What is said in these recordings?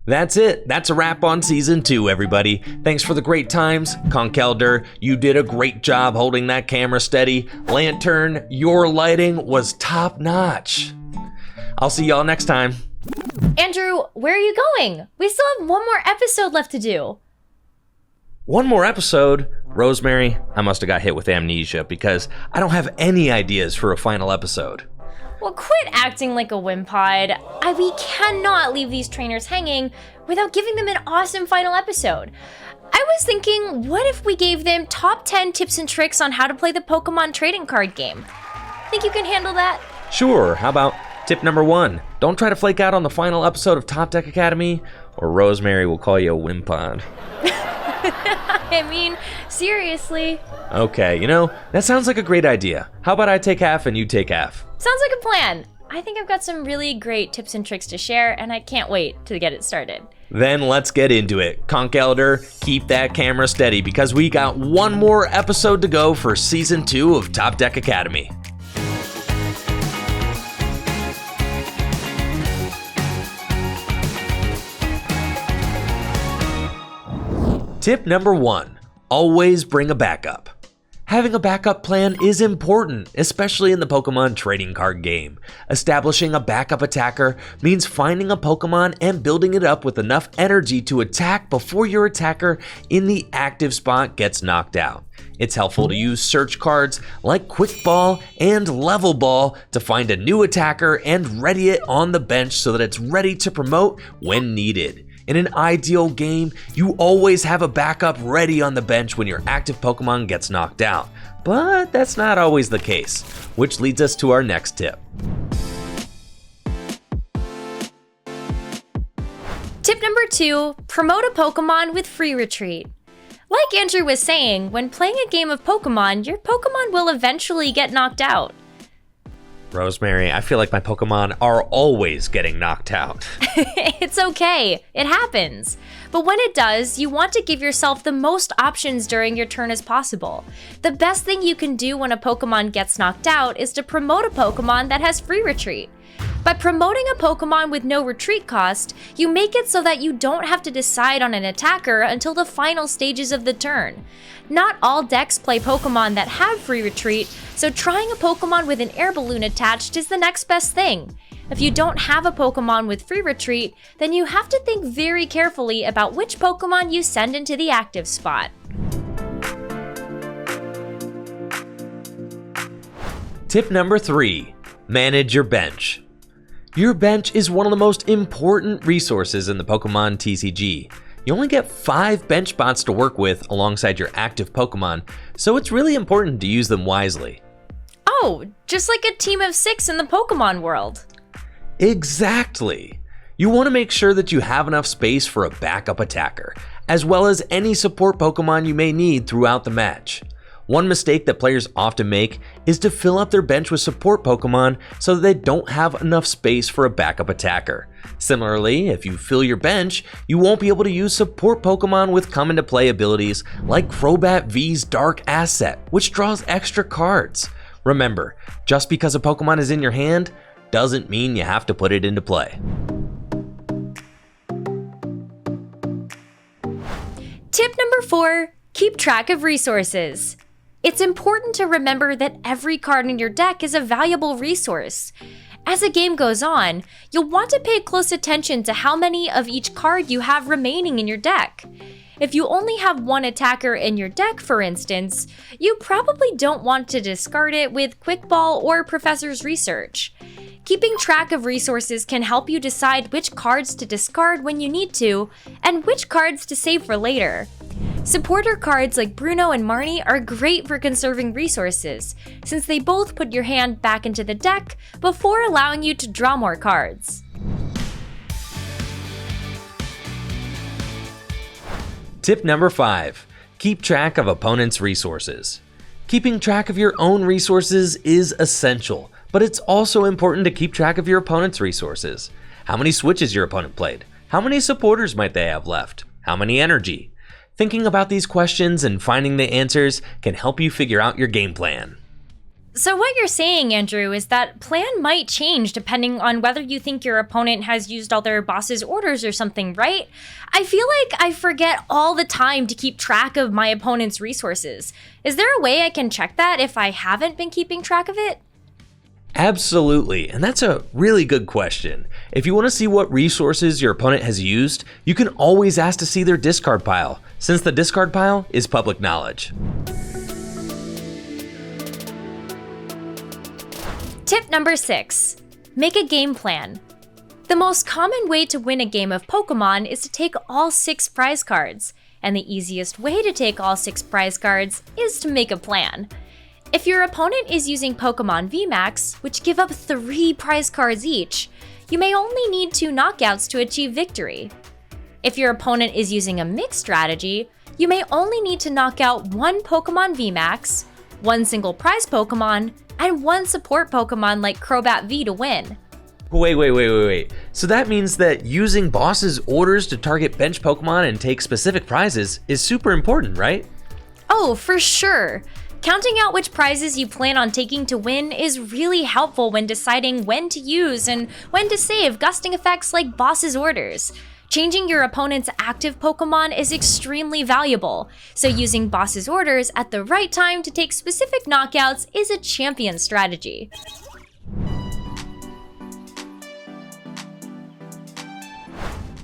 That's it. That's a wrap on Season 2, everybody. Thanks for the great times. Conkelder, you did a great job holding that camera steady. Lantern, your lighting was top notch. I'll see y'all next time. Andrew, where are you going? We still have one more episode left to do. One more episode? Rosemary, I must have got hit with amnesia because I don't have any ideas for a final episode. Well, quit acting like a wimpod. We cannot leave these trainers hanging without giving them an awesome final episode. I was thinking, what if we gave them top 10 tips and tricks on how to play the Pokemon trading card game? Think you can handle that? Sure, how about tip number 1? Don't try to flake out on the final episode of Top Deck Academy, or Rosemary will call you a wimpod. I mean, seriously. Okay, that sounds like a great idea. How about I take half and you take half? Sounds like a plan. I think I've got some really great tips and tricks to share, and I can't wait to get it started. Then let's get into it. Conkelder, keep that camera steady because we got one more episode to go for Season 2 of Top Deck Academy. Tip number 1, always bring a backup. Having a backup plan is important, especially in the Pokemon trading card game. Establishing a backup attacker means finding a Pokemon and building it up with enough energy to attack before your attacker in the active spot gets knocked out. It's helpful to use search cards like Quick Ball and Level Ball to find a new attacker and ready it on the bench so that it's ready to promote when needed. In an ideal game, you always have a backup ready on the bench when your active Pokemon gets knocked out. But that's not always the case, which leads us to our next tip. Tip number 2, promote a Pokemon with free retreat. Like Andrew was saying, when playing a game of Pokemon, your Pokemon will eventually get knocked out. Rosemary, I feel like my Pokemon are always getting knocked out. It's okay, it happens. But when it does, you want to give yourself the most options during your turn as possible. The best thing you can do when a Pokemon gets knocked out is to promote a Pokemon that has free retreat. By promoting a Pokemon with no retreat cost, you make it so that you don't have to decide on an attacker until the final stages of the turn. Not all decks play Pokemon that have free retreat, so trying a Pokemon with an air balloon attached is the next best thing. If you don't have a Pokemon with free retreat, then you have to think very carefully about which Pokemon you send into the active spot. Tip number 3, manage your bench. Your bench is one of the most important resources in the Pokemon TCG. You only get 5 bench spots to work with alongside your active Pokemon, so it's really important to use them wisely. Oh, just like a team of 6 in the Pokemon world. Exactly. You want to make sure that you have enough space for a backup attacker, as well as any support Pokemon you may need throughout the match. One mistake that players often make is to fill up their bench with support Pokemon so that they don't have enough space for a backup attacker. Similarly, if you fill your bench, you won't be able to use support Pokemon with come into play abilities like Crobat V's Dark Asset, which draws extra cards. Remember, just because a Pokemon is in your hand doesn't mean you have to put it into play. Tip number 4, keep track of resources. It's important to remember that every card in your deck is a valuable resource. As the game goes on, you'll want to pay close attention to how many of each card you have remaining in your deck. If you only have one attacker in your deck, for instance, you probably don't want to discard it with Quick Ball or Professor's Research. Keeping track of resources can help you decide which cards to discard when you need to, and which cards to save for later. Supporter cards like Bruno and Marnie are great for conserving resources, since they both put your hand back into the deck before allowing you to draw more cards. Tip number 5, keep track of opponents' resources. Keeping track of your own resources is essential, but it's also important to keep track of your opponent's resources. How many switches your opponent played? How many supporters might they have left? How many energy? Thinking about these questions and finding the answers can help you figure out your game plan. So what you're saying, Andrew, is that plan might change depending on whether you think your opponent has used all their boss's orders or something, right? I feel like I forget all the time to keep track of my opponent's resources. Is there a way I can check that if I haven't been keeping track of it? Absolutely, and that's a really good question. If you want to see what resources your opponent has used, you can always ask to see their discard pile, since the discard pile is public knowledge. Tip number 6, make a game plan. The most common way to win a game of Pokémon is to take all 6 prize cards, and the easiest way to take all 6 prize cards is to make a plan. If your opponent is using Pokémon VMAX, which give up 3 prize cards each, you may only need 2 knockouts to achieve victory. If your opponent is using a mixed strategy, you may only need to knock out 1 Pokémon VMAX, 1 single prize Pokémon, and 1 support Pokémon like Crobat V to win. Wait. So that means that using boss's orders to target bench Pokémon and take specific prizes is super important, right? Oh, for sure. Counting out which prizes you plan on taking to win is really helpful when deciding when to use and when to save gusting effects like boss's orders. Changing your opponent's active Pokémon is extremely valuable, so using boss's orders at the right time to take specific knockouts is a champion strategy.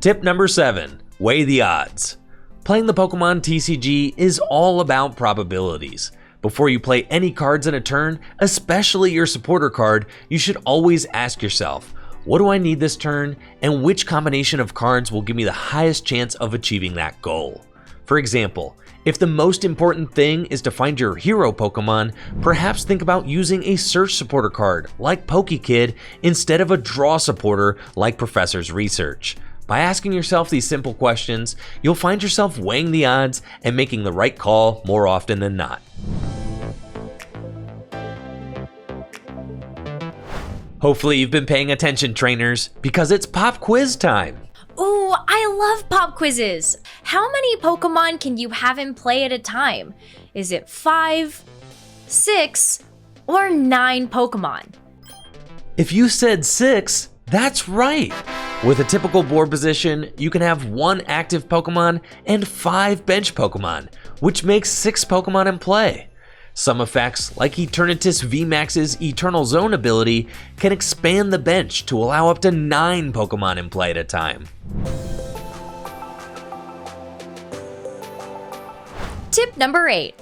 Tip number 7, weigh the odds. Playing the Pokémon TCG is all about probabilities. Before you play any cards in a turn, especially your supporter card, you should always ask yourself, what do I need this turn, and which combination of cards will give me the highest chance of achieving that goal? For example, if the most important thing is to find your hero Pokemon, perhaps think about using a search supporter card like PokeKid instead of a draw supporter like Professor's Research. By asking yourself these simple questions, you'll find yourself weighing the odds and making the right call more often than not. Hopefully you've been paying attention, trainers, because it's pop quiz time. Ooh, I love pop quizzes! How many Pokemon can you have in play at a time? Is it 5, 6, or 9 Pokemon? If you said 6, that's right! With a typical board position, you can have 1 active Pokemon and 5 bench Pokemon, which makes 6 Pokemon in play. Some effects, like Eternatus VMAX's Eternal Zone ability, can expand the bench to allow up to 9 Pokemon in play at a time. Tip number 8,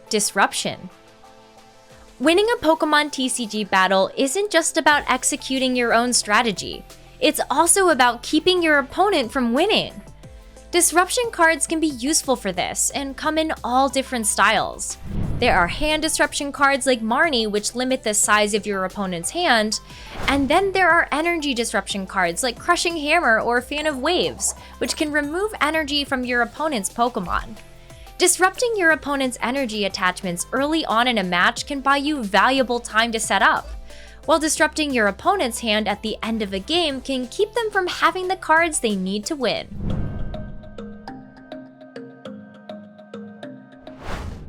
disruption. Winning a Pokemon TCG battle isn't just about executing your own strategy. It's also about keeping your opponent from winning. Disruption cards can be useful for this and come in all different styles. There are hand disruption cards like Marnie, which limit the size of your opponent's hand, and then there are energy disruption cards like Crushing Hammer or Fan of Waves, which can remove energy from your opponent's Pokemon. Disrupting your opponent's energy attachments early on in a match can buy you valuable time to set up, while disrupting your opponent's hand at the end of a game can keep them from having the cards they need to win.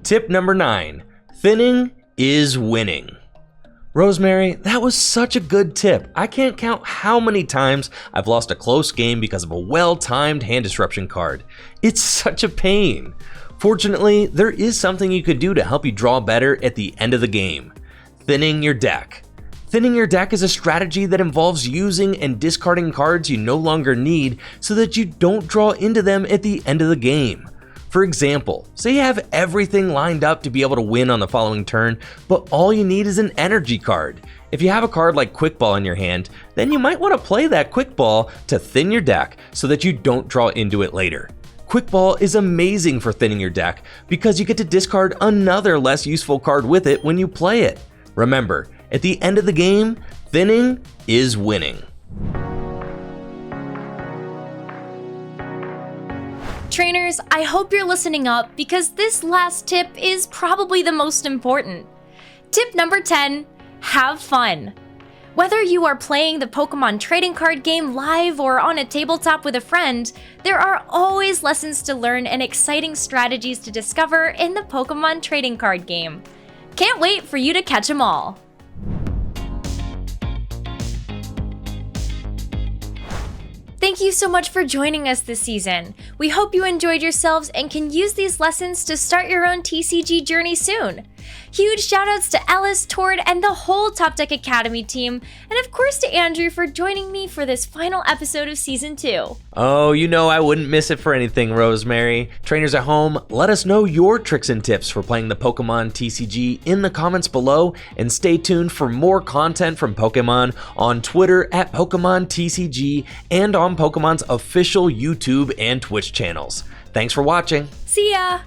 Tip number 9, thinning is winning. Rosemary, that was such a good tip. I can't count how many times I've lost a close game because of a well-timed hand disruption card. It's such a pain. Fortunately, there is something you could do to help you draw better at the end of the game. Thinning your deck. Thinning your deck is a strategy that involves using and discarding cards you no longer need so that you don't draw into them at the end of the game. For example, say you have everything lined up to be able to win on the following turn, but all you need is an energy card. If you have a card like Quick Ball in your hand, then you might want to play that Quick Ball to thin your deck so that you don't draw into it later. Quick Ball is amazing for thinning your deck because you get to discard another less useful card with it when you play it. Remember, at the end of the game, thinning is winning. Trainers, I hope you're listening up because this last tip is probably the most important. Tip number 10, have fun. Whether you are playing the Pokemon trading card game live or on a tabletop with a friend, there are always lessons to learn and exciting strategies to discover in the Pokemon trading card game. Can't wait for you to catch them all. Thank you so much for joining us this season. We hope you enjoyed yourselves and can use these lessons to start your own TCG journey soon. Huge shoutouts to Ellis, Tord, and the whole Top Deck Academy team, and of course to Andrew for joining me for this final episode of Season 2. Oh, you know I wouldn't miss it for anything, Rosemary. Trainers at home, let us know your tricks and tips for playing the Pokemon TCG in the comments below, and stay tuned for more content from Pokemon on Twitter at Pokemon TCG and on Pokemon's official YouTube and Twitch channels. Thanks for watching. See ya!